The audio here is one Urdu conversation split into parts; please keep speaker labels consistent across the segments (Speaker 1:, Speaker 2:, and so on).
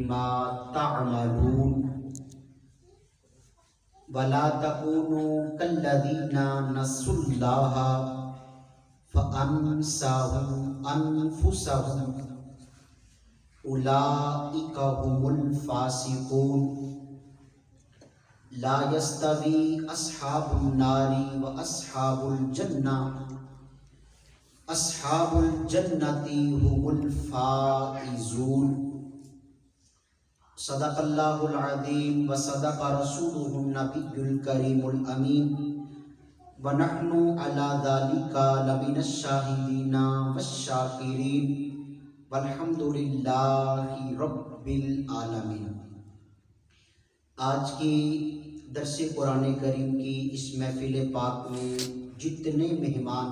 Speaker 1: بما تعملون ولا تكونوا كالذين نسوا الله فأنساهم أنفسهم أولئك هم الفاسقون لا يستوي أصحاب النار وأصحاب الجنة أصحاب الجنة هم الفائزون صدق اللہ العظیم وصدق رسولہ النبی الکریم الامین ونحن علی ذلک لمن الشاہدین والشاکرین والحمد للہ رب العالمین۔ آج کی درس قرآن کریم کی اس محفل پاک میں جتنے مہمان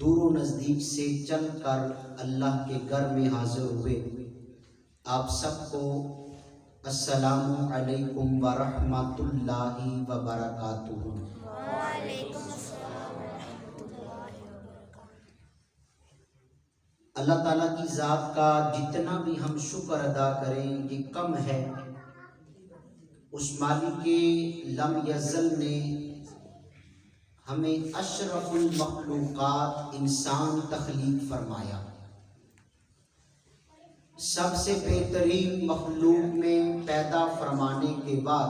Speaker 1: دور و نزدیک سے چل کر اللہ کے گھر میں حاضر ہوئے، آپ سب کو السلام علیکم ورحمۃ اللہ وبرکاتہ۔
Speaker 2: وعلیکم السلام ورحمۃ اللہ وبرکاتہ۔
Speaker 1: اللہ تعالیٰ کی ذات کا جتنا بھی ہم شکر ادا کریں یہ کم ہے۔ اس مالک لم یزل نے ہمیں اشرف المخلوقات انسان تخلیق فرمایا، سب سے بہترین مخلوق میں پیدا فرمانے کے بعد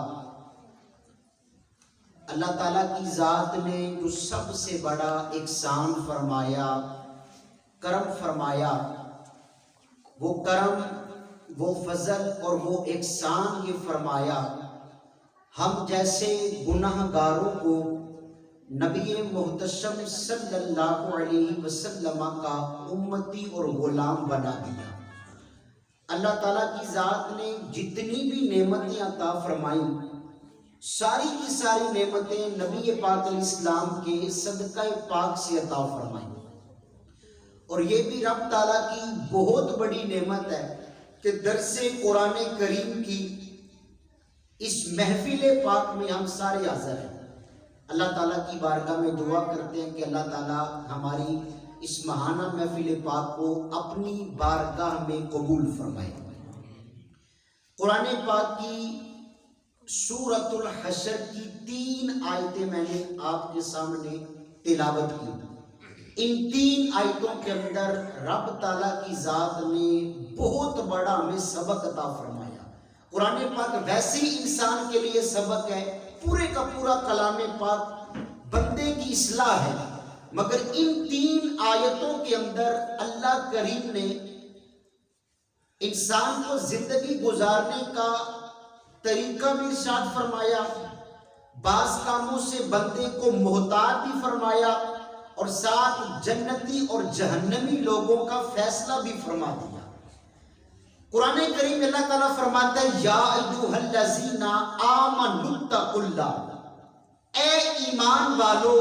Speaker 1: اللہ تعالیٰ کی ذات نے جو سب سے بڑا احسان فرمایا، کرم فرمایا، وہ کرم، وہ فضل اور وہ احسان یہ فرمایا، ہم جیسے گناہ گاروں کو نبی محتشم صلی اللہ علیہ وسلم کا امتی اور غلام بنا دیا۔ اللہ تعالیٰ کی ذات نے جتنی بھی نعمتیں عطا فرمائیں، ساری کی ساری نعمتیں نبی پاک علیہ السلام کے صدقہ پاک سے عطا فرمائیں۔ اور یہ بھی رب تعالیٰ کی بہت بڑی نعمت ہے کہ درس قرآن کریم کی اس محفل پاک میں ہم سارے حاضر ہیں۔ اللہ تعالیٰ کی بارگاہ میں دعا کرتے ہیں کہ اللہ تعالیٰ ہماری اس ماہانہ محفل پاک کو اپنی بارگاہ میں قبول فرمائے۔ قرآن پاک کی سورۃ الحشر کی 3 آیتیں میں نے آپ کے سامنے تلاوت کی۔ ان 3 آیتوں کے اندر رب تعالیٰ کی ذات نے بہت بڑا ہمیں سبق عطا فرمایا۔ قرآن پاک ویسے ہی انسان کے لیے سبق ہے، پورے کا پورا کلام پاک بندے کی اصلاح ہے، مگر ان 3 آیتوں کے اندر اللہ کریم نے انسان کو زندگی گزارنے کا طریقہ بھی ارشاد فرمایا، بعض کاموں سے بندے کو محتاط بھی فرمایا، اور ساتھ جنتی اور جہنمی لوگوں کا فیصلہ بھی فرما دیا۔ قرآن کریم میں اللہ تعالیٰ فرماتا ہے یا ایھا الذین آمنوا اتقوا اللہ، اے ایمان والو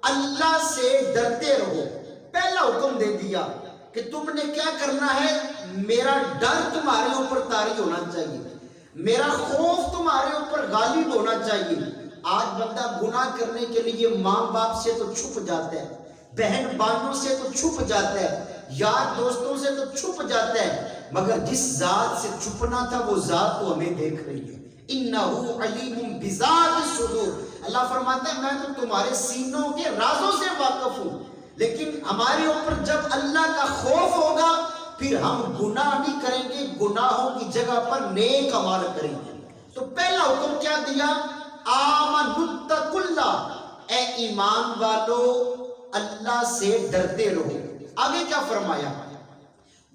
Speaker 1: اللہ سے ڈرتے رہو۔ پہلا حکم دے دیا کہ تم نے کیا کرنا ہے، میرا ڈر تمہارے اوپر طاری ہونا چاہیے، میرا خوف تمہارے اوپر غالب ہونا چاہیے۔ آج بندہ گناہ کرنے کے لیے ماں باپ سے تو چھپ جاتا ہے، بہن بھائیوں سے تو چھپ جاتا ہے، یار دوستوں سے تو چھپ جاتا ہے، مگر جس ذات سے چھپنا تھا وہ ذات تو ہمیں دیکھ رہی ہے۔ انہ علیم بذات الصدور، اللہ فرماتا ہے میں تو تمہارے سینوں کے رازوں سے واقف ہوں، لیکن ہمارے اوپر جب اللہ کا خوف ہوگا پھر ہم گناہ نہیں کریں گے، گناہوں کی جگہ پر نیک اعمال کریں گے۔ تو پہلا حکم کیا دیا، آمنوا اتقوا اللہ، اے ایمان والو اللہ سے ڈرتے رہو۔ آگے کیا فرمایا،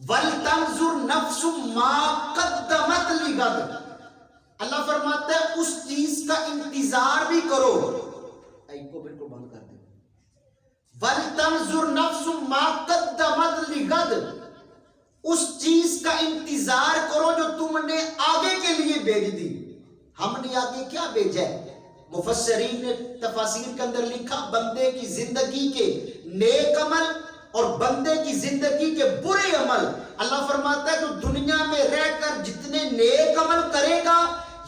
Speaker 1: وَلْتَنْظُرْ نَفْسٌ مَا قَدَّمَتْ لِغَدٍ، اللہ فرماتا ہے اس چیز کا انتظار بھی کرو، کو بالکل بند کر دیں، وَلْتَنْظُرْ نَفْسٌ مَا قَدَّمَتْ لِغَدٍ، اس چیز کا انتظار کرو جو تم نے آگے کے لیے بھیج دی۔ ہم نے آگے کیا بھیجا ہے، مفسرین نے تفاسیر کے اندر لکھا بندے کی زندگی کے نیک عمل اور بندے کی زندگی کے برے عمل۔ اللہ فرماتا ہے جو دنیا میں رہ کر جتنے نیک عمل کرے گا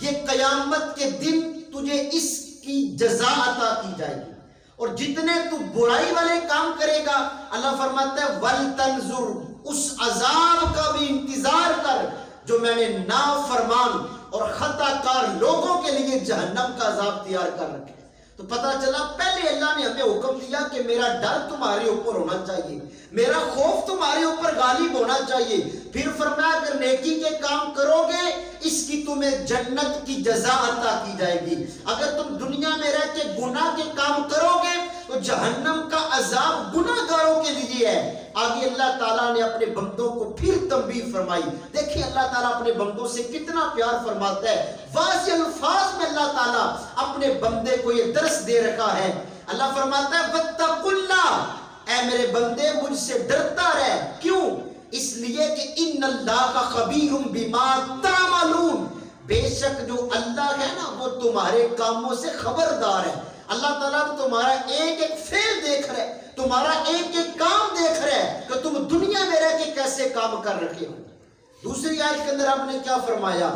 Speaker 1: یہ قیامت کے دن تجھے اس کی جزا عطا کی جائے گی، اور جتنے تو برائی والے کام کرے گا اللہ فرماتا ہے وَلْتَنْظُرْ، اس عذاب کا بھی انتظار کر جو میں نے نافرمان اور خطا کار لوگوں کے لیے جہنم کا عذاب تیار کر رکھے. تو پتہ چلا پہلے اللہ نے ہمیں حکم دیا کہ میرا ڈر تمہارے اوپر ہونا چاہیے, میرا خوف تمہارے اوپر غالب ہونا چاہیے. پھر فرمایا اگر نیکی کے کام کرو گے اس کی تمہیں جنت کی جزا عطا کی جائے گی. اگر تم دنیا میں رہ کے گناہ کے کام کرو گے تو جہنم کا عذاب گناہ گاروں کے لیے ہے. آگے اللہ تعالیٰ نے اپنے بندوں کو پھر تنبیہ فرمائی. دیکھیں اللہ تعالیٰ اپنے بندوں سے کتنا پیار فرماتا ہے. واضح الفاظ میں اللہ تعالیٰ اپنے بندے کو یہ درس دے رکھا ہے. اللہ فرماتا ہے وَاتَّقُوا اللَّهَ, اے میرے بندے مجھ سے ڈرتا رہ. کیوں؟ اس لیے کہ ان اللہ کا خبیر بما تعملون, بے شک جو اللہ ہے نا وہ تمہارے کاموں سے خبردار ہے. اللہ تعالیٰ تو تمہارا ایک ایک فعل دیکھ رہا ہے, تمہارا ایک ایک کام دیکھ رہا ہے کہ تم دنیا میں رہ کے کیسے کام کر رکھے ہو. دوسری آیت کے اندر آپ نے کیا فرمایا؟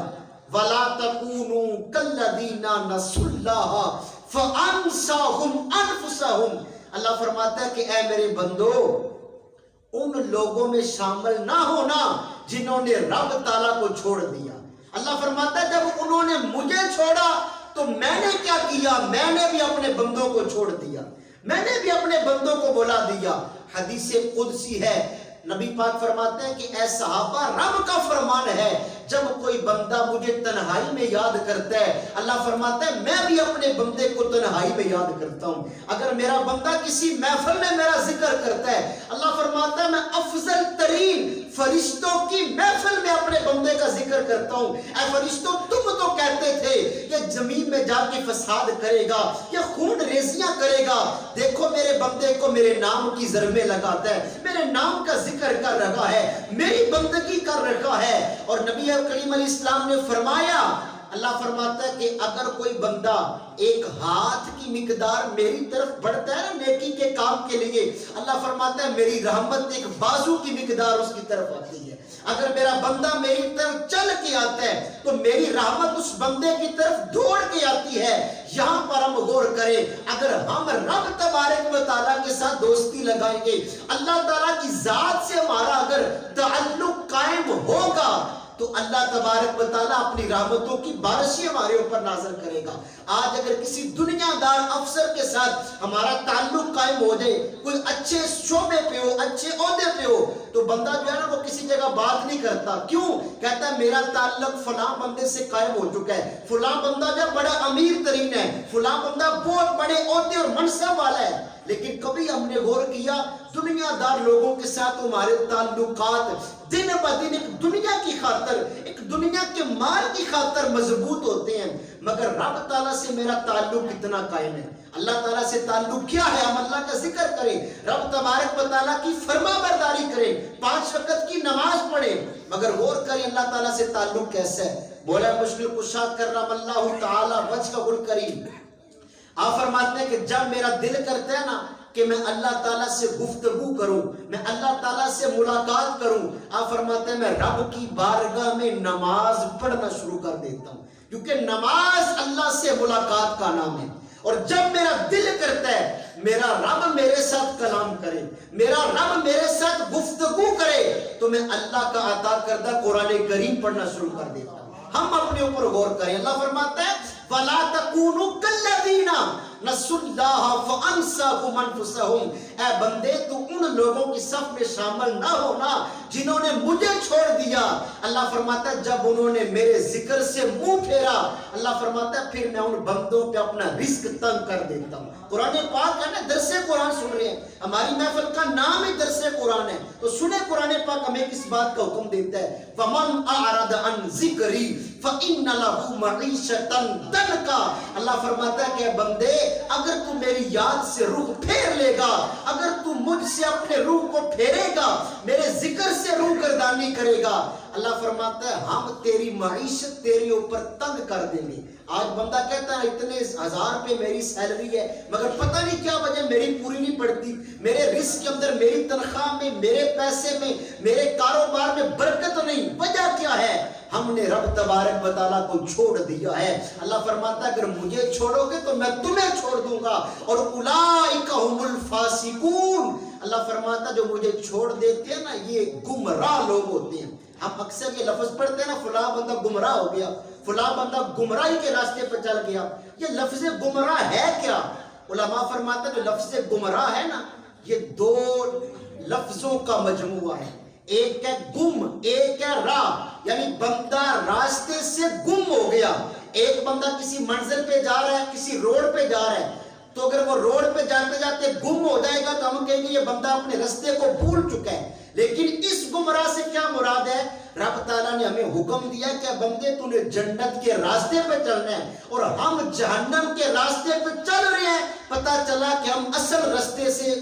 Speaker 1: وَلَا تَكُونُوا كَالَّذِينَ نَسُوا اللَّهَ فَأَنسَاهُمْ أَنفُسَهُمْ. اللہ فرماتا ہے کہ اے میرے بندو ان لوگوں میں شامل نہ ہونا جنہوں نے رب تعالیٰ کو چھوڑ دیا. اللہ فرماتا ہے جب انہوں نے مجھے چھوڑا تو میں نے کیا کیا؟ میں نے بھی اپنے بندوں کو چھوڑ دیا, میں نے بھی اپنے بندوں کو بلا دیا. حدیث قدسی ہے, نبی پاک فرماتے ہیں کہ اے صحابہ رب کا فرمان ہے جب کوئی بندہ مجھے تنہائی میں یاد کرتا ہے, اللہ فرماتا ہے میں بھی اپنے بندے کو تنہائی میں یاد کرتا ہوں. اگر میرا بندہ کسی محفل میں میرا ذکر کرتا ہے, اللہ فرماتا ہے میں افضل ترین فرشتوں کی محفل میں اپنے بندے کا ذکر کرتا ہوں. اے فرشتوں تم تو کہتے تھے یہ زمین میں جا کے فساد کرے گا, یہ خون ریزیاں کرے گا, دیکھو میرے بندے کو میرے نام کی ضربیں لگاتا ہے, میرے نام کا ذکر کر رہا ہے, میری بندگی کر رہا ہے. اور نبی کریم علیہ السلام نے فرمایا, اللہ فرماتا ہے کہ اگر کوئی بندہ ایک ہاتھ کی مقدار میری طرف بڑھتا ہے نا نیکی کے کام کے لیے, اللہ فرماتا ہے میری رحمت ایک بازو کی مقدار اس کی طرف آتی ہے. اگر میرا بندہ میری طرف چل کے آتا ہے تو میری رحمت اس بندے کی طرف دوڑ کے آتی ہے. یہاں پر ہم غور کریں, اگر ہم رب تبارک و تعالیٰ کے ساتھ دوستی لگائیں گے, اللہ تعالیٰ کی ذات سے ہمارا اگر تعلق قائم ہوگا تو اللہ تبارک و تعالیٰ اپنی رحمتوں کی بارشیں ہمارے اوپر نازل کرے گا. آج اگر کسی دنیا دار افسر کے ساتھ ہمارا تعلق قائم ہو جائے, کوئی اچھے شعبے پہ ہو, اچھے عہدے پہ ہو, تو بندہ جو ہے نا وہ کسی جگہ بات نہیں کرتا. کیوں؟ کہتا ہے میرا تعلق فلاں بندے سے قائم ہو چکا ہے, فلاں بندہ جو بڑا امیر ترین ہے, فلاں بندہ بہت بڑے عہدے اور منصب والا ہے. لیکن کبھی ہم نے غور کیا دنیا دار لوگوں کے ساتھ ہمارے تعلقات دن بدن ایک دنیا کی خاطر, ایک دنیا کے مال کی خاطر مضبوط ہوتے ہیں, مگر رب تعالیٰ سے میرا تعلق کتنا قائم ہے. اللہ تعالیٰ سے تعلق کیا ہے؟ ہم اللہ کا ذکر کریں, رب تبارک و تعالیٰ کی فرما برداری کریں, 5 وقت کی نماز پڑھیں, مگر غور کریں اللہ تعالیٰ سے تعلق کیسا ہے. مولا مشکل کشا کرم اللہ تعالیٰ وجہہ الکریم, آپ فرماتے ہیں کہ جب میرا دل کرتا ہے نا کہ میں اللہ تعالیٰ سے گفتگو کروں, میں اللہ تعالیٰ سے ملاقات کروں, آپ فرماتے ہیں میں رب کی بارگاہ میں نماز پڑھنا شروع کر دیتا ہوں, کیونکہ نماز اللہ سے ملاقات کا نام ہے. اور جب میرا دل کرتا ہے میرا رب میرے ساتھ کلام کرے, میرا رب میرے ساتھ گفتگو کرے, تو میں اللہ کا عطا کردہ قرآن کریم پڑھنا شروع کر دیتا ہوں. ہم اپنے اوپر غور کریں. اللہ فرماتا ہے وَلَا تَكُونُوا كَالَّذِينَ نَسُوا اللَّهَ فَأَنسَاهُمْ أَنفُسَهُمْ, اے بندے تو ان لوگوں کی صف میں شامل نہ ہونا جنہوں نے مجھے چھوڑ دیا. اللہ فرماتا ہے جب انہوں نے میرے ذکر سے منہ پھیرا, اللہ فرماتا ہے پھر میں ان بندوں پہ اپنا رزق تنگ کر دیتا ہوں. قرآن پاک ہے نا, درس قرآن سن رہے ہیں, ہماری محفل کا نام ہی درس قرآن ہے, تو سنیں قرآن پاک ہمیں کس بات کا حکم دیتا ہے. وَمَنْ أَعْرَضَ عَنْ ذِكْرِي فَإِنَّ لَهُ مَعِيشَةً ضَنْكًا. اللہ فرماتا ہے کہ بندے اگر تو میری یاد سے روح پھیر لے گا, اگر تو مجھ سے اپنے روح کو پھیرے گا, میرے ذکر سے روح گردانی کرے گا, اللہ فرماتا ہے ہم تیری معیشت تیرے اوپر تنگ کر دیں گے. آج بندہ کہتا ہے اتنے 1000 پہ میری سیلری ہے, مگر پتہ نہیں کیا وجہ میری پوری نہیں پڑتی, میرے رزق کے اندر, میری تنخواہ میں, میرے پیسے میں, میرے کاروبار میں برکت نہیں. وجہ کیا ہے؟ ہم نے رب تبارک و تعالیٰ کو چھوڑ دیا ہے. اللہ فرماتا ہے اگر مجھے چھوڑو گے تو میں تمہیں چھوڑ دوں گا, اور اولئک هم الفاسقون. اللہ فرماتا ہے جو مجھے چھوڑ دیتے ہیں نا یہ گمراہ لوگ ہوتے ہیں. ہم اکثر یہ لفظ پڑھتے ہیں نا، فلاں بندہ گمراہ ہو گیا، فلاں بندہ گمراہی کے راستے پہ چل گیا. یہ لفظ گمراہ ہے کیا؟ علماء فرماتے ہیں جو لفظ گمراہ ہے نا، یہ دو لفظوں کا مجموعہ ہے. ایک ہے گم، ایک ہے راہ. یعنی بندہ راستے سے گم ہو گیا. ایک بندہ کسی منزل پہ جا رہا ہے، کسی روڈ پہ جا رہا ہے، تو اگر وہ روڈ پہ جاتے جاتے گم ہو جائے گا تو ہم کہیں گے یہ بندہ اپنے راستے کو بھول چکا ہے. لیکن اس گمراہ سے کیا مراد ہے؟ رب تعالیٰ نے ہمیں حکم دیا کہ بندے تو نے جنت کے راستے پہ چلنا ہے، اور ہم جہنم کے راستے پہ چل رہے ہیں. پتہ چلا کہ ہم اصل راستے سے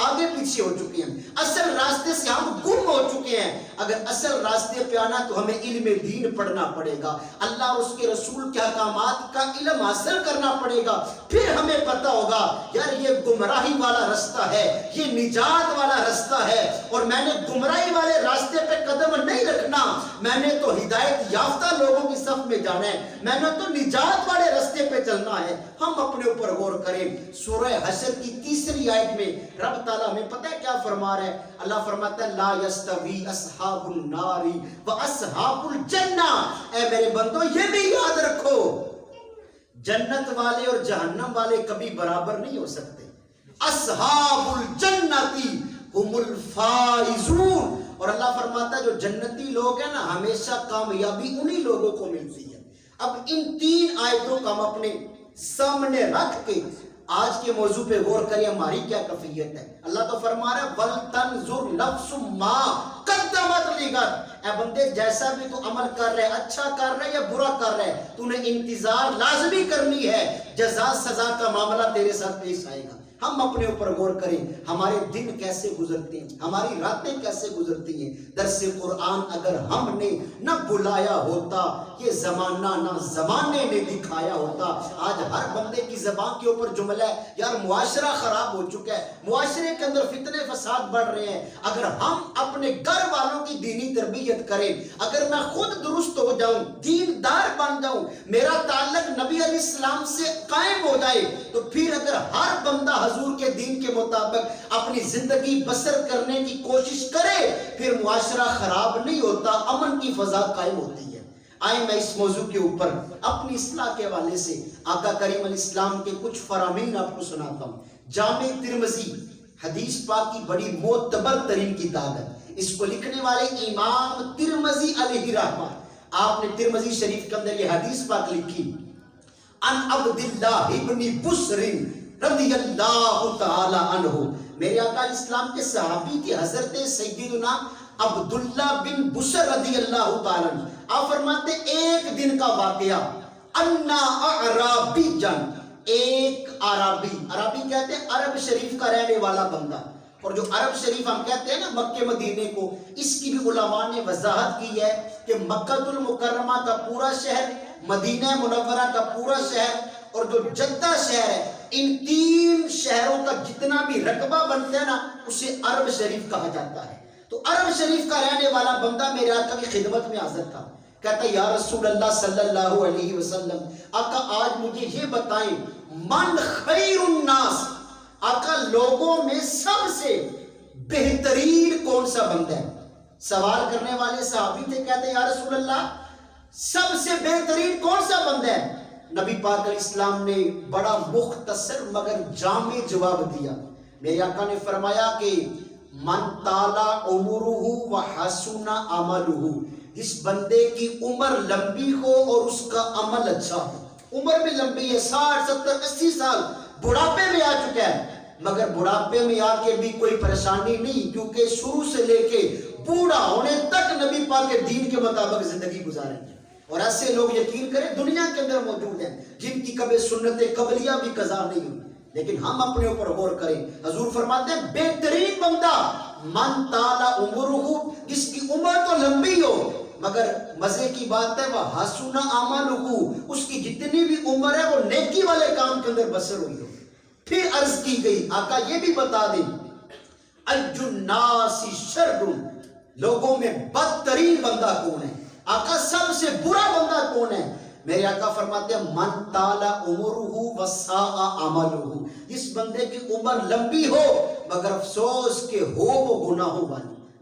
Speaker 1: آگے پیچھے ہو چکے ہیں، اصل راستے سے ہم گم ہو چکے ہیں. اگر اصل راستے پہ آنا تو ہمیں علم دین پڑھنا پڑے گا، اللہ اور اس کے رسول کے احکامات کا علم حاصل کرنا پڑے گا. پھر ہمیں پتہ ہوگا یار یہ گمراہی والا راستہ ہے، یہ نجات والا راستہ ہے، اور میں نے گمراہی والے راستے پہ قدم نہیں رکھنا. میں نے تو ہدایت یافتہ لوگوں کی صف میں جانا ہے، میں نے تو نجات والے راستے پہ چلنا ہے. ہم اپنے اوپر غور کریں. سورہ حشر کی 3 آیت میں رب تعالیٰ ہمیں پتہ ہے کیا فرما رہا ہے؟ اللہ فرماتا ہے لا یستوی اصحاب النار و اصحاب الجنہ. اے میرے بندو یہ بھی یاد رکھو، جنت والے اور جہنم والے کبھی برابر نہیں ہو سکتے. اصحاب الجنتی هم الفائزون. اور اللہ فرماتا ہے جو جنتی لوگ ہیں نا، ہمیشہ کامیابی انہی لوگوں کو ملتی ہے. اب ان 3 آیتوں کا ہم اپنے سامنے رکھ کے آج کے موضوع پہ غور کریں ہماری کیا کیفیت ہے. اللہ تو فرما رہا ہے وَلْتَنْظُرْ نَفْسٌ مَا قَدَّمَتْ لِغَدٍ. اے بندے جیسا بھی تو عمل کر رہے، اچھا کر رہے یا برا کر رہے، تو نے انتظار لازمی کرنی ہے، جزا سزا کا معاملہ تیرے ساتھ پیش آئے گا. ہم اپنے اوپر غور کریں، ہمارے دن کیسے گزرتے ہیں، ہماری راتیں کیسے گزرتی ہیں. درس قرآن اگر ہم نے نہ بلایا ہوتا، یہ زمانہ نہ زمانے نے دکھایا ہوتا. آج ہر بندے کی زبان کے اوپر جملہ ہے یار معاشرہ خراب ہو چکا ہے، معاشرے کے اندر فتنے فساد بڑھ رہے ہیں. اگر ہم اپنے گھر والوں کی دینی تربیت کریں، اگر میں خود درست ہو جاؤں، دیندار بن جاؤں، میرا تعلق نبی علیہ السلام سے قائم ہو جائے، تو پھر اگر ہر بندہ حضور کے دین کے مطابق اپنی زندگی بسر کرنے کی کوشش کرے، پھر معاشرہ خراب نہیں ہوتا، امن کی فضا قائم ہوتی ہے. آئیں میں اس موضوع کے اوپر اپنی اصلاح کے حوالے سے آقا کریم علیہ السلام کے کچھ فرامین آپ کو سناتا ہوں. جامع ترمذی حدیث پاک کی بڑی معتبر ترین کتاب ہے. اس کو لکھنے والے امام ترمذی علیہ رحمہ، آپ نے ترمذی شریف کے اندر یہ حدیث پاک لکھی. ان عبداللہ ابن بسر رضی اللہ تعالی عنہ. میرے آقا اسلام کے صحابی تھے حضرت سیدنا عبداللہ بن بسر رضی اللہ تعالی عنہ. آپ فرماتے ایک دن کا واقعہ، انا اعرابی جن، ایک عربی، عربی کہتے ہیں عرب شریف کا رہنے والا بندہ. اور جو عرب شریف ہم کہتے ہیں نا مکہ مدینے کو، اس کی بھی علماء نے وضاحت کی ہے کہ مکہ المکرمہ کا پورا شہر، مدینہ منورہ کا پورا شہر، اور جو جدہ شہر ہے، ان 3 شہروں کا جتنا بھی رقبہ بنتا ہے نا، اسے عرب شریف کہا جاتا ہے. تو عرب شریف کا رہنے والا بندہ میرے آقا کی خدمت میں حاضر تھا. کہتا یا رسول اللہ صلی اللہ علیہ وسلم، آقا آج مجھے یہ بتائیں من خیر الناس، آقا لوگوں میں سب سے بہترین کون سا بندہ ہے؟ سوال کرنے والے صحابی تھے، کہتے یا رسول اللہ سب سے بہترین کون سا بندہ ہے؟ نبی پاک علیہ السلام نے بڑا مختصر مگر جامع جواب دیا. میرے آقا نے فرمایا کہ من طالا عمرہ و حسن عملہ، جس بندے کی عمر لمبی ہو اور اس کا عمل اچھا ہو. عمر بھی لمبی ہے، 60 70 80 سال، بڑھاپے میں آ چکا ہے، مگر بڑھاپے میں آ کے بھی کوئی پریشانی نہیں، کیونکہ شروع سے لے کے بوڑھا ہونے تک نبی پاک کے دین کے مطابق زندگی گزاریں گے. اور ایسے لوگ یقین کریں دنیا کے اندر موجود ہیں جن کی کبھی سنت قبلیہ بھی قضا نہیں ہوئی. لیکن ہم اپنے اوپر غور کریں. حضور فرماتے ہیں بہترین بندہ من طال عمرہ، جس کی عمر تو لمبی ہو مگر مزے کی بات ہے وہ حسن عملہ، اس کی جتنی بھی عمر ہے وہ نیکی والے کام کے اندر بسر ہوئی ہو. پھر عرض کی گئی آقا یہ بھی بتا دیں ایج الناس شر، لوگوں میں بدترین بندہ کون ہے؟ آقا سب سے برا بندہ کون ہے؟ میرے آقا فرماتے ہیں من طال عمرہ وساء عملہ، جس بندے کی عمر لمبی ہو مگر افسوس کہ ہو وہ گناہوں والی.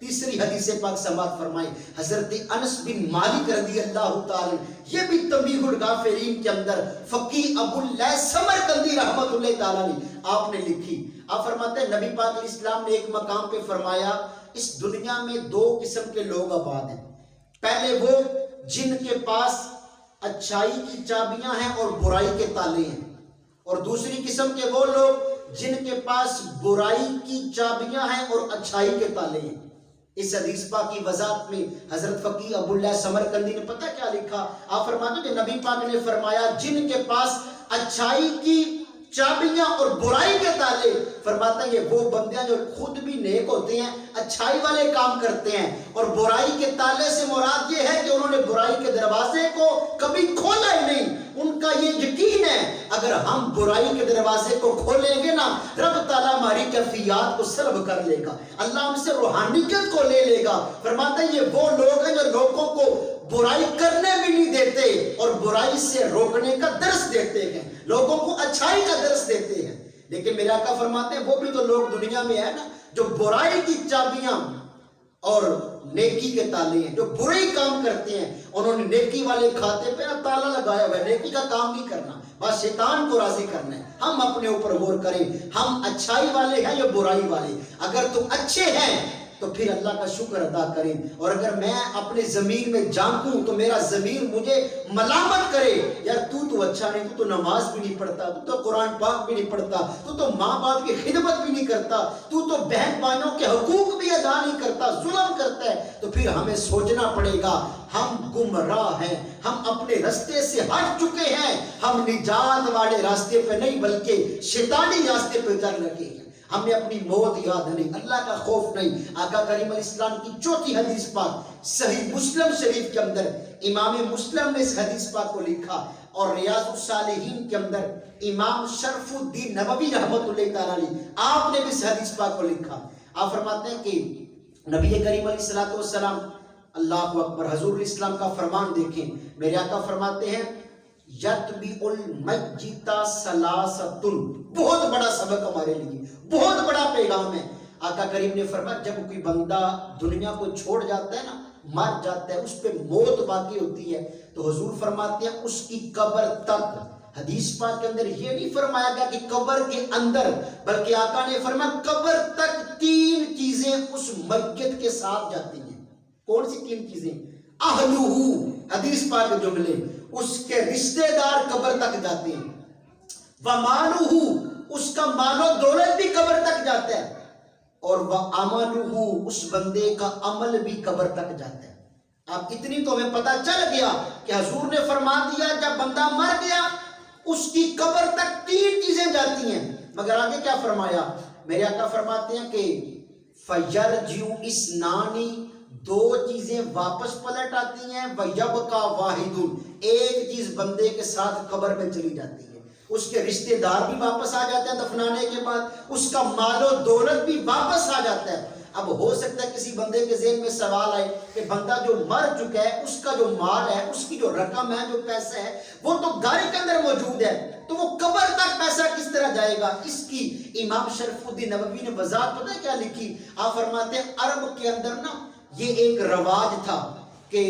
Speaker 1: تیسری حدیث پاک سماعت فرمائے حضرت انس بن مالک رضی اللہ تعالی، یہ بھی تنبیہ الغافلین کے اندر فقیہ ابو اللہ سمرقندی رحمت اللہ تعالی علیہ آپ نے لکھی. آپ فرماتے ہیں نبی پاک علیہ السلام نے ایک مقام پہ فرمایا اس دنیا میں دو قسم کے لوگ آباد ہیں. پہلے وہ جن کے پاس اچھائی کی چابیاں ہیں اور برائی کے تالے ہیں، اور دوسری قسم کے وہ لوگ جن کے پاس برائی کی چابیاں ہیں اور اچھائی کے تالے ہیں. اس حدیث پاک کی وضاحت میں حضرت فقیہ ابو اللہ سمرقندی نے پتہ کیا لکھا؟ آپ فرماتے ہیں کہ نبی پاک نے فرمایا جن کے پاس اچھائی کی چابیاں اور برائی کے تالے، فرماتا ہے یہ وہ بندے جو خود بھی نیک ہوتے ہیں، اچھائی والے کام کرتے ہیں، اور برائی کے تالے سے مراد یہ ہے کہ انہوں نے برائی کے دروازے کو کبھی کھولا ہی نہیں. ان کا یہ یقین ہے اگر ہم برائی کے دروازے کو کھولیں گے نا، رب تعالیٰ ہماری کیفیات کو سلب کر لے گا، اللہ ہم سے روحانیت کو لے لے گا. فرماتا ہے یہ وہ لوگ ہیں جو لوگوں کو برائی کرنے بھی نہیں دیتے اور برائی سے روکنے کا درس دیتے ہیں، لوگوں کو اچھائی کا درس دیتے ہیں. لیکن میرے آقا فرماتے ہیں وہ بھی تو لوگ دنیا میں ہے نا جو برائی کی چابیاں اور نیکی کے تالے ہیں، جو برے کام کرتے ہیں. انہوں نے نیکی والے کھاتے پہ نا تالا لگایا ہوا ہے، نیکی کا کام نہیں کرنا، بس شیطان کو راضی کرنا ہے. ہم اپنے اوپر غور کریں، ہم اچھائی والے ہیں یا برائی والے؟ اگر تم اچھے ہیں تو پھر اللہ کا شکر ادا کریں، اور اگر میں اپنے ضمیر میں جھانکوں تو میرا ضمیر مجھے ملامت کرے، یار تو اچھا نہیں، تو نماز بھی نہیں پڑھتا، تو قرآن پاک بھی نہیں پڑھتا، تو ماں باپ کی خدمت بھی نہیں کرتا، تو بہن بھائیوں کے حقوق بھی ادا نہیں کرتا، ظلم کرتا ہے، تو پھر ہمیں سوچنا پڑے گا ہم گمراہ ہیں، ہم اپنے راستے سے ہٹ چکے ہیں، ہم نجات والے راستے پہ نہیں بلکہ شیطانی راستے پہ چل رہے ہیں. ہمیں اپنی موت یاد نہیں، اللہ کا خوف نہیں. آقا کریم علیہ السلام کی چوتھی حدیث پاک صحیح مسلم شریف کے اندر امام مسلم نے اس حدیث پاک کو لکھا، اور ریاض الصالحین کے اندر امام شرف الدین نووی رحمت اللہ تعالی علیہ آپ نے بھی اس حدیث پاک کو لکھا. آپ فرماتے ہیں کہ نبی کریم علیہ السلام، اللہ اکبر، حضور اسلام کا فرمان دیکھیں. میرے آقا فرماتے ہیں یتبع المجیت ثلاثۃ، بہت بڑا سبق ہمارے لیے، بہت بڑا پیغام ہے. آقا کریم نے فرمایا جب کوئی بندہ دنیا کو چھوڑ جاتا ہے نا، مر جاتا ہے، اس پہ موت باقی ہوتی ہے، تو حضور فرماتے ہیں اس کی قبر تک. حدیث پاک کے اندر یہ نہیں فرمایا گیا کہ قبر کے اندر، بلکہ آقا نے فرمایا قبر تک تین چیزیں اس میت کے ساتھ جاتی ہیں. کون سی تین چیزیں؟ اہلہ، حدیث پاک کے جملے، اس کے رشتہ دار قبر تک جاتے ہیں، ومالہ، اس کا مال و دولت بھی قبر تک جاتا ہے، اور وعملہ، اس بندے کا عمل بھی قبر تک جاتا ہے. اب اتنی تو ہمیں پتہ چل گیا کہ حضور نے فرما دیا جب بندہ مر گیا اس کی قبر تک تین چیزیں جاتی ہیں. مگر آگے کیا فرمایا؟ میرے آقا فرماتے ہیں کہ فَيَرْجِعُ اِثْنَانِ، دو چیزیں واپس پلٹ آتی ہیں، وَيَبْقَى وَاحِدٌ، ایک چیز بندے کے ساتھ قبر میں چلی جاتی ہے. اس کے رشتہ دار بھی واپس آ جاتے ہیں دفنانے کے بعد، اس کا مال و دولت بھی واپس آ جاتا ہے. اب ہو سکتا ہے کسی بندے کے ذہن میں سوال آئے کہ بندہ جو مر چکا ہے اس کا جو مال ہے، اس کی جو رقم ہے، جو پیسہ ہے، وہ تو گاڑی کے اندر موجود ہے، تو وہ قبر تک پیسہ کس طرح جائے گا؟ اس کی امام شرف الدین نووی نے وضاحت پتہ ہے کیا لکھی؟ آپ فرماتے ہیں عرب کے اندر نا یہ ایک رواج تھا کہ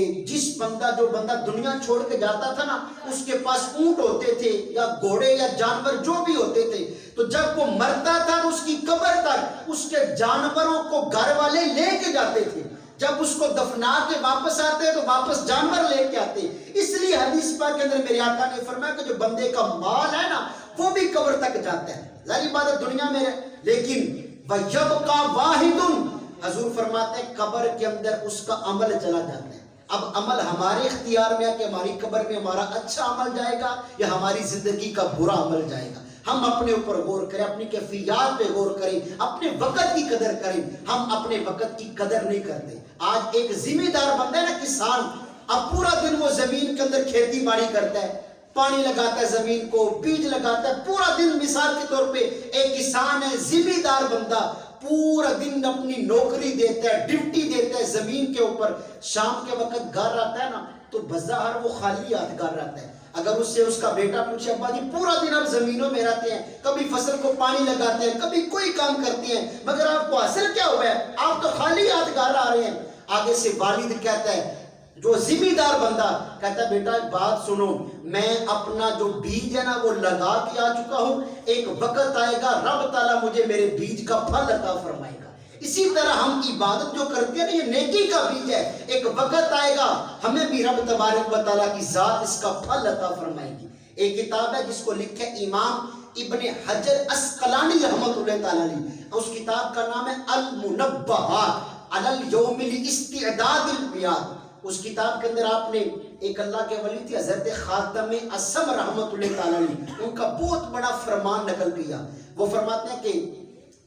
Speaker 1: جو بندہ دنیا چھوڑ کے جاتا تھا نا، اس کے پاس اونٹ ہوتے تھے یا گھوڑے یا جانور جو بھی ہوتے تھے، تو جب وہ مرتا تھا اس کی قبر تک اس کے جانوروں کو گھر والے لے کے جاتے تھے. جب اس کو دفنا کے واپس آتے تو واپس جانور لے کے آتے. اس لیے حدیث پاک کے اندر میرے آقا نے فرمایا کہ جو بندے کا مال ہے نا وہ بھی قبر تک جاتا ہے. ظاہر بات ہے دنیا میں لیکن وَيَبْقَى وَاحِدٌ، حضور فرماتے ہیں قبر کے اندر اس کا عمل چلا جاتا ہے. اب عمل ہمارے اختیار میں ہے کہ ہماری قبر میں ہمارا اچھا عمل جائے گا یا ہماری زندگی کا برا عمل جائے گا. ہم اپنے اوپر غور کریں، اپنی کیفیات پہ غور کریں، اپنے وقت کی قدر کریں. ہم اپنے وقت کی قدر نہیں کرتے. آج ایک ذمہ دار بندہ ہے نا، کسان، اب پورا دن وہ زمین کے اندر کھیتی باڑی کرتا ہے، پانی لگاتا ہے، زمین کو بیج لگاتا ہے پورا دن. مثال کے طور پہ ایک کسان ہے، ذمہ دار بندہ، پورا دن اپنی نوکری دیتا ہے، ڈیوٹی دیتا ہے زمین کے اوپر. شام کے وقت گھر آتا ہے نا تو بظاہر وہ خالی ہاتھ گھر آتا ہے. اگر اس سے اس کا بیٹا پوچھے ابا جی پورا دن آپ زمینوں میں رہتے ہیں, کبھی فصل کو پانی لگاتے ہیں, کبھی کوئی کام کرتے ہیں, مگر آپ کو حاصل کیا ہوا ہے, آپ تو خالی ہاتھ گھر آ رہے ہیں. آگے سے والد کہتا ہے, جو ذمہ دار بندہ کہتا ہے بیٹا ایک بات سنو, میں اپنا جو بیج ہے نا وہ لگا کے آ چکا ہوں, ایک وقت آئے گا رب تعالیٰ مجھے میرے بیج کا پھل عطا فرمائے گا. اسی طرح ہم عبادت جو کرتے ہیں نا یہ نیکی کا بیج ہے, ایک وقت آئے گا ہمیں بھی رب تبارک و تعالیٰ کی ذات اس کا پھل عطا فرمائے گی. ایک کتاب ہے جس کو لکھے امام ابن حجر اسقلانی رحمۃ اللہ تعالیٰ علیہ, اس کتاب کا نام ہے المنبہات علی الیوم الاستعداد المیاد. اس کتاب کے اندر آپ نے ایک اللہ کے ولی تھے حضرت خاتم اسم رحمۃ اللہ تعالیٰ علیہ, ان کا بہت بڑا فرمان نقل کیا. وہ فرماتے ہیں کہ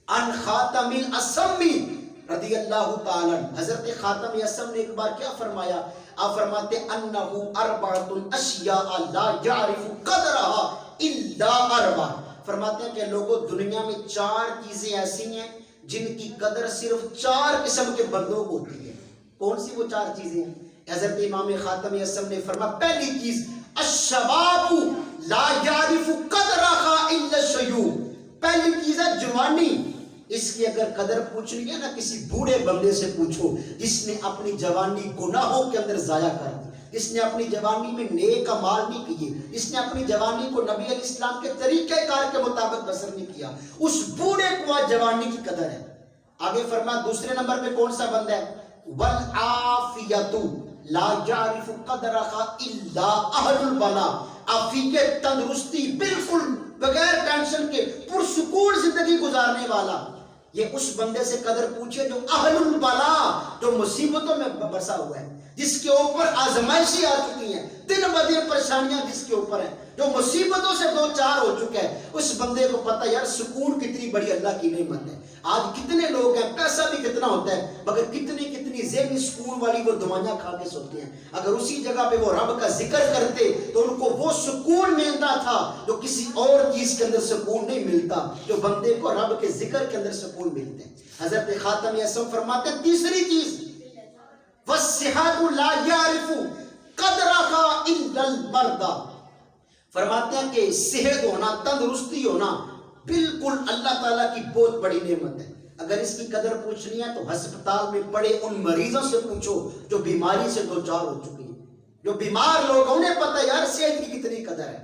Speaker 1: ان خاتم الاسم رضی اللہ تعالیٰ, حضرت خاتم اسم نے ایک بار کیا فرمایا, آپ فرماتے انہو اربعۃ اشیاء لا یعرف قدرہا الا اربع. فرماتے ہیں کہ لوگوں دنیا میں 4 چیزیں ایسی ہیں جن کی قدر صرف 4 قسم کے بندوں کو ہوتی ہے. کون سی وہ 4 چیزیں ہیں؟ حضرت امام خاتم اسم نے فرمایا پہلی چیز الشباب لا یعرف قدرہا الا الشیوخ. پہلی چیز ہے جوانی, اس کی اگر قدر پوچھنی ہے نا کسی بوڑھے بندے سے پوچھو جس نے اپنی جوانی گناہوں کے اندر ضائع کر دی, جس نے اپنی جوانی میں نیک اعمال نہیں کیے, جس نے اپنی جوانی کو نبی علیہ السلام کے طریقہ کار کے مطابق بسر نہیں کیا, اس بوڑھے کو آج جوانی کی قدر ہے. آگے فرمایا دوسرے نمبر پہ کون سا بندہ ہے, والعافیت لا یعرف قدرہا الا اہل البلاء. عافیت تندرستی بالکل بغیر ٹینشن کے پرسکون زندگی گزارنے والا, یہ اس بندے سے قدر پوچھے جو اہل البلاء, جو مصیبتوں میں بسا ہوا ہے, جس کے اوپر آزمائشیں آ چکی ہیں, دن بدن پریشانیاں جس کے اوپر ہیں, جو مصیبتوں سے 2-4 ہو چکا ہے, اس بندے کو پتہ یار سکون کتنی بڑی اللہ کی نعمت ہے. آج کتنے لوگ ہیں, پیسہ بھی کتنا ہوتا ہے, مگر کتنی ذہنی سکون والی وہ دوائیاں کھا کے سوتے ہیں. اگر اسی جگہ پہ وہ رب کا ذکر کرتے تو ان کو وہ سکون ملتا تھا جو کسی اور چیز کے اندر سکون نہیں ملتا, جو بندے کو رب کے ذکر کے اندر سکون ملتے ہیں. حضرت خاتم اسم فرماتے ہیں تیسری چیز والصحت لا یعرف قدرہا الا المرضى. فرماتے ہیں کہ صحت ہونا, تندرستی ہونا بالکل اللہ تعالیٰ کی بہت بڑی نعمت ہے. اگر اس کی قدر پوچھنی ہے تو ہسپتال میں پڑے ان مریضوں سے پوچھو جو بیماری سے 2-4 ہو چکی ہیں, جو بیمار لوگ انہیں پتہ یار صحت کی کتنی قدر ہے.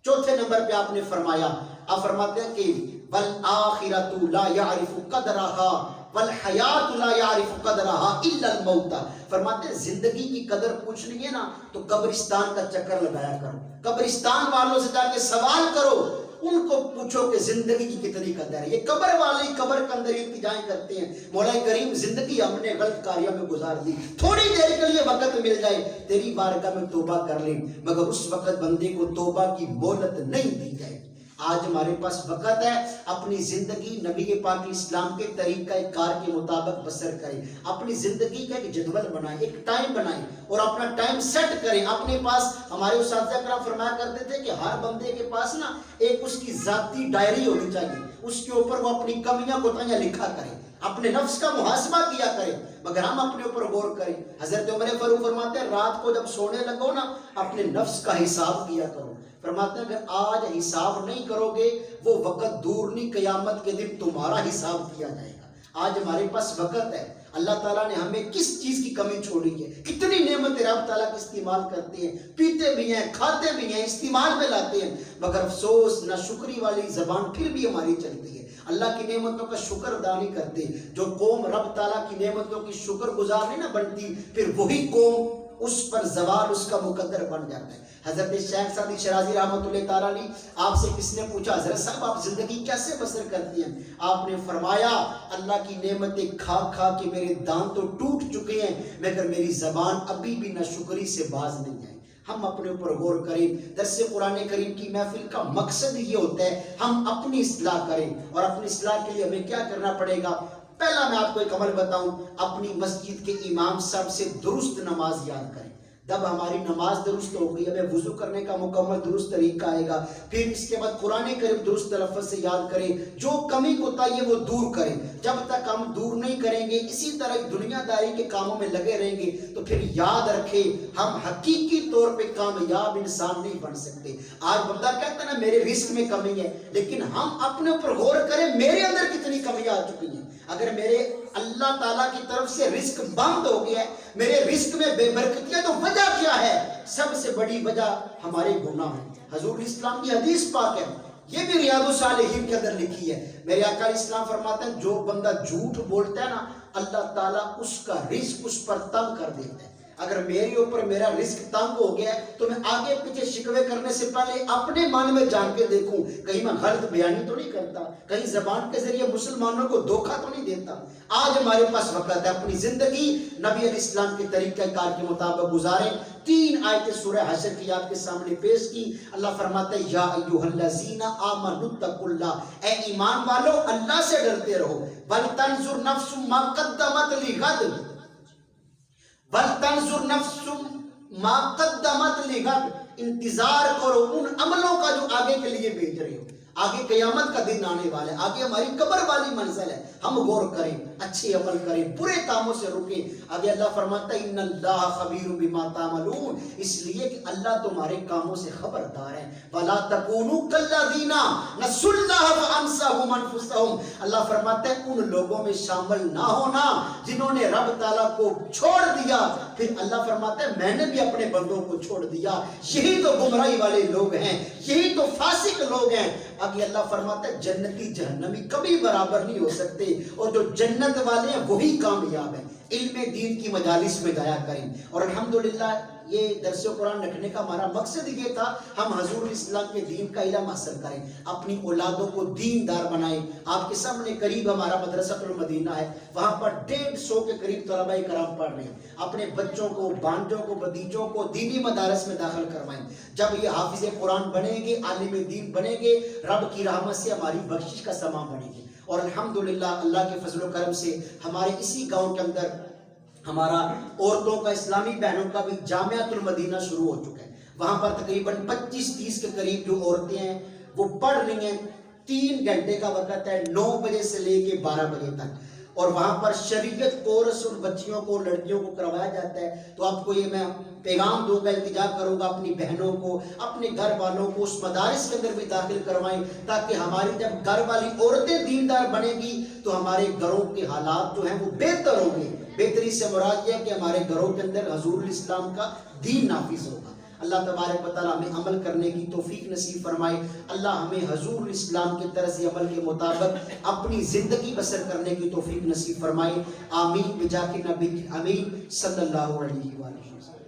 Speaker 1: چوتھے نمبر پہ آپ نے فرمایا, آپ فرماتے ہیں کہ والآخرۃ لا یعرف قدرہا والحیات لا یعرف قدرہا الا الموت. فرماتے ہیں زندگی کی قدر پوچھنی ہے نا تو قبرستان کا چکر لگایا کرو, قبرستان والوں سے جا کے سوال کرو, ان کو پوچھو کہ زندگی کی کتنی قدر ہے. یہ قبر والے قبر کے اندر التجائیں کرتے ہیں, مولا کریم زندگی ہم نے غلط کاریوں میں گزار دی, تھوڑی دیر کے لیے وقت مل جائے تیری بارگاہ میں توبہ کر لیں, مگر اس وقت بندے کو توبہ کی مہلت نہیں دی جائے. آج ہمارے پاس وقت ہے, اپنی زندگی نبی پاک اسلام کے طریقہ کار کے مطابق بسر کریں, اپنی زندگی کا ایک جدول بنائیں, ایک ٹائم بنائیں اور اپنا ٹائم سیٹ کریں. اپنے پاس ہمارے اساتذہ کرام فرمایا کرتے تھے کہ ہر بندے کے پاس نا ایک اس کی ذاتی ڈائری ہونی چاہیے, اس کے اوپر وہ اپنی کمیاں کوتاہیاں لکھا کرے, اپنے نفس کا محاسبہ کیا کرے. مگر ہم اپنے اوپر غور کریں. حضرت عمر فاروق فرماتے ہیں رات کو جب سونے لگو نا اپنے نفس کا حساب کیا کرو. فرماتے ہیں اگر آج حساب نہیں کرو گے وہ وقت دور نہیں, قیامت کے دن تمہارا حساب کیا جائے گا. آج ہمارے پاس وقت ہے, اللہ تعالیٰ نے ہمیں کس چیز کی کمی چھوڑی ہے, کتنی نعمتیں رب تعالیٰ کی استعمال کرتے ہیں, پیتے بھی ہیں, کھاتے بھی ہیں, استعمال میں لاتے ہیں, مگر افسوس نہ شکری والی زبان پھر بھی ہماری چلتی ہے, اللہ کی نعمتوں کا شکر ادا نہیں کرتے. جو قوم رب تعالیٰ کی نعمتوں کی شکر گزار نہیں نہ بنتی, پھر وہی قوم اس پر زوال اس کا مقدر بن جاتا ہے. حضرت شیخ سعدی شرازی رحمۃ اللہ تعالیٰ علیہ, آپ سے کس نے پوچھا حضرت صاحب آپ زندگی کیسے بسر کرتی ہیں؟ آپ نے فرمایا اللہ کی نعمتیں کھا کھا کے میرے دانت تو ٹوٹ چکے ہیں, مگر میری زبان ابھی بھی نہ شکری سے باز نہیں آئی. ہم اپنے اوپر غور کریں. درس قرآن کریم کی محفل کا مقصد یہ ہوتا ہے ہم اپنی اصلاح کریں, اور اپنی اصلاح کے لیے ہمیں کیا کرنا پڑے گا؟ پہلا میں آپ کو ایک عمل بتاؤں, اپنی مسجد کے امام صاحب سے درست نماز یاد کریں. جب ہماری نماز درست ہو گئی، ہمیں وضو کرنے کا مکمل درست طریقہ آئے گا، پھر اس کے بعد قرآن کریم درست تلفظ سے یاد کریں، جو کمی کوتاہی ہے وہ دور کریں۔ جب تک ہم دور نہیں کریں گے، اسی طرح دنیا داری کے کاموں میں لگے رہیں گے، تو پھر یاد رکھیں ہم حقیقی طور پہ کامیاب انسان نہیں بن سکتے۔ آج بندہ کہتا ہے نا میرے رزق میں کمی ہے، لیکن ہم اپنے اوپر غور کریں میرے اندر کتنی کمیاں آ چکی ہیں۔ اگر میرے اللہ تعالیٰ کی طرف سے رزق بند ہو گیا ہے، میرے رزق میں بے برکتی ہے، تو وجہ کیا ہے؟ سب سے بڑی وجہ ہمارے گناہ ہیں۔ حضور اسلام کی حدیث پاک ہے، یہ بھی ریاض الصالحین کے اندر لکھی ہے۔ میرے آقا اسلام فرماتے ہیں جو بندہ جھوٹ بولتا ہے نا، اللہ تعالیٰ اس کا رزق اس پر تنگ کر دیتا ہے۔ اگر میرے اوپر میرا رزق تنگ ہو گیا ہے تو میں آگے پیچھے شکوے کرنے سے پہلے اپنے من میں جان کے دیکھوں کہیں میں غلط بیانی تو نہیں کرتا، کہیں زبان کے ذریعے مسلمانوں کو دھوکہ تو نہیں دیتا۔ آج ہمارے پاس وقت ہے اپنی زندگی نبی علیہ السلام کے طریقہ کار کے مطابق گزاریں۔ 3 آیتیں سورہ حشر کی آپ کے سامنے پیش کی۔ اللہ فرماتا ہے یا ایھا الذین آمنوا اتقوا اللہ، اے ایمان والو اللہ سے ڈرتے رہو، ولتنظر نفس ما قدمت لغد، وَلْتَنْظُرْ نَفْسٌ مَا قَدَّمَتْ لِغَدٍ، انتظار کرو ان عملوں کا جو آگے کے لیے بھیج رہے ہو۔ آگے قیامت کا دن آنے والا ہے، آگے ہماری قبر والی منزل ہے، ہم غور کریں، اچھے عمل کریں، برے کاموں سے رکیں۔ آگے اللہ فرماتا ہے ان اللہ خبیر بما تعملون، اس لیے کہ اللہ تمہارے کاموں سے خبردار ہے۔ ولا تکونوا کالذین نسوا اللہ فانساهم انفسهم، اللہ فرماتا ہے ان لوگوں میں شامل نہ ہونا جنہوں نے رب تعالیٰ کو چھوڑ دیا، پھر اللہ فرماتا ہے میں نے بھی اپنے بندوں کو چھوڑ دیا۔ یہی تو گمراہی والے لوگ ہیں، یہی تو فاسق لوگ ہیں۔ آگے اللہ فرماتا ہے جنتی جہنمی کبھی برابر نہیں ہو سکتے، اور جو جنت والے ہیں وہی کامیاب ہیں۔ علم دین کی مجالس میں جایا کریں، اور الحمدللہ یہ درس قرآن رکھنے کا ہمارا مقصد یہ تھا ہم حضور اسلام کے دین کا علم حاصل کریں، اپنی اولادوں کو دیندار بنائیں۔ آپ کے سامنے قریب ہمارا مدرسہ المدینہ ہے، وہاں پر 150 کے قریب طلباء کرام پڑھ رہے ہیں۔ اپنے بچوں کو، بانجوں کو، بھتیجوں کو دینی مدارس میں داخل کروائیں۔ جب یہ حافظ قرآن بنیں گے، عالم دین بنیں گے، رب کی رحمت سے ہماری بخشش کا سامان بنے گی۔ اور الحمدللہ اللہ کے فضل و کرم سے ہمارے اسی گاؤں کے اندر ہمارا عورتوں کا، اسلامی بہنوں کا بھی جامعۃ المدینہ شروع ہو چکا ہے۔ وہاں پر تقریباً 25-30 کے قریب جو عورتیں ہیں وہ پڑھ رہی ہیں۔ 3 گھنٹے کا وقت ہے، 9 بجے سے لے کے 12 بجے تک، اور وہاں پر شریعت کورس ان بچیوں کو، لڑکیوں کو کروایا جاتا ہے۔ تو آپ کو یہ میں پیغام دوں گا، التجا کروں گا اپنی بہنوں کو، اپنے گھر والوں کو اس مدارس کے اندر بھی داخل کروائیں، تاکہ ہماری جب گھر والی عورتیں دیندار بنے گی تو ہمارے گھروں کے حالات جو ہیں وہ بہتر ہوں گے۔ بہتری سے مراد یہ ہے کہ ہمارے گھروں کے اندر حضور الاسلام کا دین نافذ ہوگا۔ اللہ تبارک و تعالیٰ ہمیں عمل کرنے کی توفیق نصیب فرمائے۔ اللہ ہمیں حضور اسلام کے طرز عمل کے مطابق اپنی زندگی بسر کرنے کی توفیق نصیب فرمائے۔ آمین بجاہ نبی امین صلی اللہ علیہ وسلم۔